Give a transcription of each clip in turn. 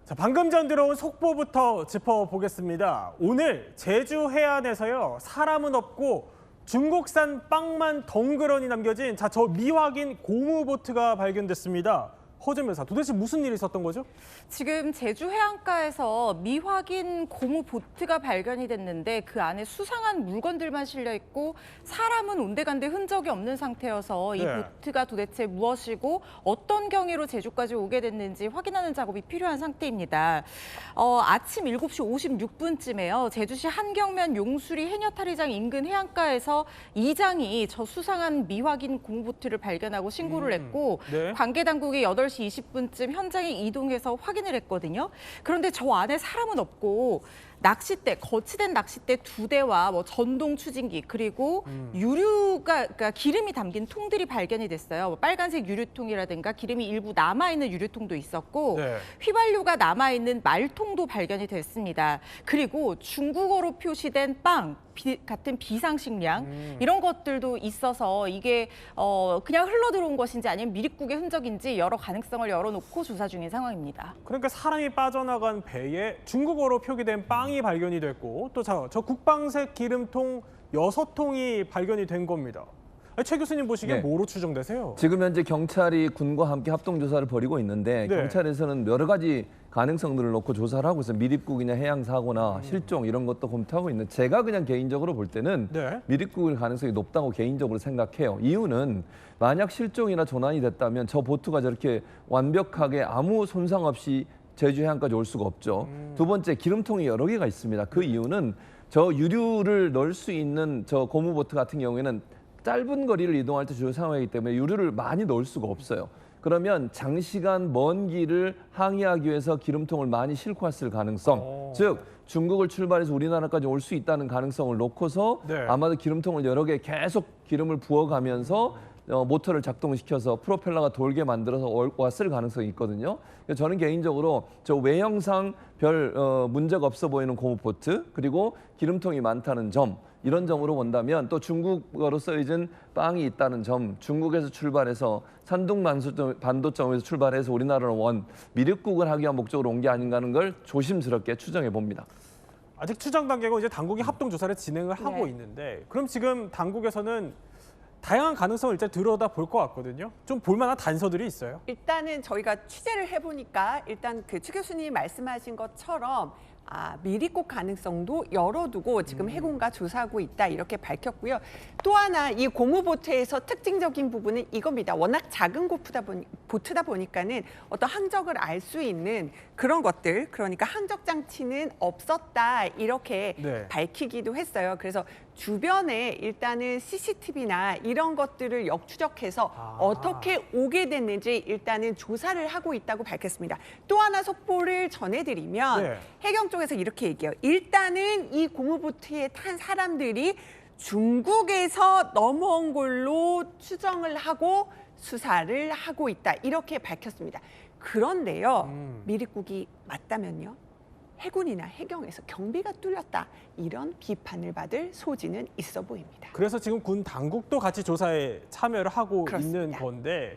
자, 방금 전 들어온 속보부터 짚어보겠습니다. 오늘 제주 해안에서요, 사람은 없고 중국산 빵만 덩그러니 남겨진 저 미확인 고무보트가 발견됐습니다. 허준 변호사, 도대체 무슨 일이 있었던 거죠? 지금 제주 해안가에서 미확인 고무 보트가 발견이 됐는데 그 안에 수상한 물건들만 실려 있고 사람은 온데간데 흔적이 없는 상태여서 이 네. 보트가 도대체 무엇이고 어떤 경위로 제주까지 오게 됐는지 확인하는 작업이 필요한 상태입니다. 아침 7시 56분쯤에요. 제주시 한경면 용수리 해녀탈의장 인근 해안가에서 이장이 저 수상한 미확인 고무보트를 발견하고 신고를 했고 네. 관계 당국이 8시 20분쯤 현장에 이동해서 확인을 했거든요. 그런데 저 안에 사람은 없고 낚싯대, 거치된 낚싯대 2대와 전동 추진기 그리고 그러니까 기름이 담긴 통들이 발견이 됐어요. 빨간색 유류통이라든가 기름이 일부 남아있는 유류통도 있었고 네. 휘발유가 남아있는 말통도 발견이 됐습니다. 그리고 중국어로 표시된 빵 같은 비상식량 이런 것들도 있어서 이게 그냥 흘러들어온 것인지 아니면 미립국의 흔적인지 여러 가능성을 열어놓고 조사 중인 상황입니다. 그러니까 사람이 빠져나간 배에 중국어로 표기된 빵이 발견이 됐고 또 저 국방색 기름통 6통이 발견이 된 겁니다. 아니, 최 교수님 보시기에 네. 뭐로 추정되세요? 지금 현재 경찰이 군과 함께 합동 조사를 벌이고 있는데 네. 경찰에서는 여러 가지 가능성들을 놓고 조사를 하고 있어요. 미립국이나 해양 사고나 실종 이런 것도 검토하고 있는. 제가 그냥 개인적으로 볼 때는 네. 미립국일 가능성이 높다고 개인적으로 생각해요. 이유는 만약 실종이나 조난이 됐다면 저 보트가 저렇게 완벽하게 아무 손상 없이 제주 해안까지 올 수가 없죠. 두 번째, 기름통이 여러 개가 있습니다. 그 이유는 저 유류를 넣을 수 있는 저 고무보트 같은 경우에는 짧은 거리를 이동할 때 주로 사용하기 때문에 유류를 많이 넣을 수가 없어요. 그러면 장시간 먼 길을 항해하기 위해서 기름통을 많이 싣고 왔을 가능성, 즉 중국을 출발해서 우리나라까지 올 수 있다는 가능성을 놓고서 네. 아마도 기름통을 여러 개 계속 기름을 부어가면서 모터를 작동시켜서 프로펠러가 돌게 만들어서 왔을 가능성이 있거든요. 그래서 저는 개인적으로 저 외형상 별 문제가 없어 보이는 고무보트 그리고 기름통이 많다는 점 이런 점으로 본다면 또 중국어로 써있는 빵이 있다는 점, 중국에서 출발해서 산둥 반도점에서 출발해서 우리나라로 온 미립국을 하기 위한 목적으로 온 게 아닌가 하는 걸 조심스럽게 추정해 봅니다. 아직 추정 단계고 이제 당국이 합동 조사를 진행을 하고 네. 있는데 그럼 지금 당국에서는 다양한 가능성을 일단 들여다 볼 것 같거든요. 좀 볼만한 단서들이 있어요. 일단은 저희가 취재를 해보니까 일단 최 교수님이 말씀하신 것처럼 미립국 가능성도 열어두고 지금 해군과 조사하고 있다 이렇게 밝혔고요. 또 하나 이 고무보트에서 특징적인 부분은 이겁니다. 워낙 작은 보트다 보니까는 어떤 항적을 알 수 있는 그런 것들, 그러니까 항적 장치는 없었다 이렇게 네. 밝히기도 했어요. 그래서 주변에 일단은 CCTV나 이런 것들을 역추적해서 어떻게 오게 됐는지 일단은 조사를 하고 있다고 밝혔습니다. 또 하나 속보를 전해드리면 네. 해경 쪽에서 이렇게 얘기해요. 일단은 이 고무보트에 탄 사람들이 중국에서 넘어온 걸로 추정을 하고 수사를 하고 있다. 이렇게 밝혔습니다. 그런데요. 미립국이 맞다면요. 해군이나 해경에서 경비가 뚫렸다. 이런 비판을 받을 소지는 있어 보입니다. 그래서 지금 군 당국도 같이 조사에 참여를 하고 그렇습니다. 있는 건데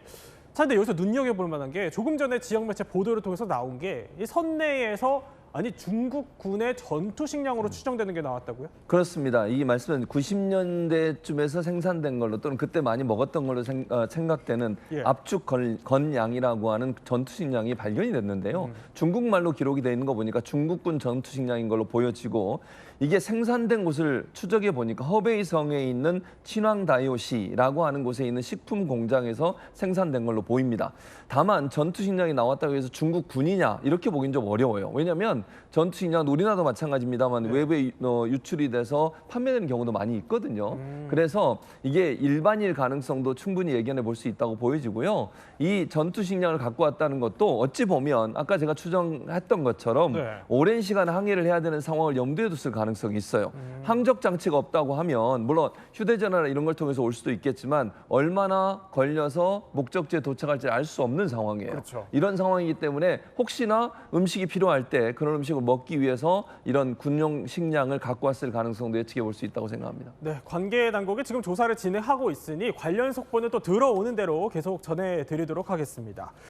근데 여기서 눈여겨볼 만한 게 조금 전에 지역 매체 보도를 통해서 나온 게 이 선내에서 중국군의 전투 식량으로 추정되는 게 나왔다고요? 그렇습니다. 이 말씀은 90년대쯤에서 생산된 걸로 또는 그때 많이 먹었던 걸로 생각되는 예. 압축 건양이라고 하는 전투식량이 발견이 됐는데요. 중국말로 기록이 되어 있는 거 보니까 중국군 전투식량인 걸로 보여지고 이게 생산된 곳을 추적해 보니까 허베이성에 있는 친왕다이오시라고 하는 곳에 있는 식품 공장에서 생산된 걸로 보입니다. 다만 전투식량이 나왔다고 해서 중국 군이냐 이렇게 보긴 좀 어려워요. 왜냐하면 전투식량은 우리나라도 마찬가지입니다만 외부에 유출이 돼서 판매되는 경우도 많이 있거든요. 그래서 이게 일반일 가능성도 충분히 예견해 볼 수 있다고 보여지고요. 이 전투식량을 갖고 왔다는 것도 어찌 보면 아까 제가 추정했던 것처럼 네. 오랜 시간 항해를 해야 되는 상황을 염두에 뒀을 가능성이 있어요. 항적 장치가 없다고 하면 물론 휴대전화나 이런 걸 통해서 올 수도 있겠지만 얼마나 걸려서 목적지에 도착할지 알 수 없는 상황이에요. 그렇죠. 이런 상황이기 때문에 혹시나 음식이 필요할 때 그런 음식을 먹기 위해서 이런 군용 식량을 갖고 왔을 가능성도 예측해 볼 수 있다고 생각합니다. 네, 관계 당국이 지금 조사를 진행하고 있으니 관련 속보는 또 들어오는 대로 계속 전해드리도록 하겠습니다.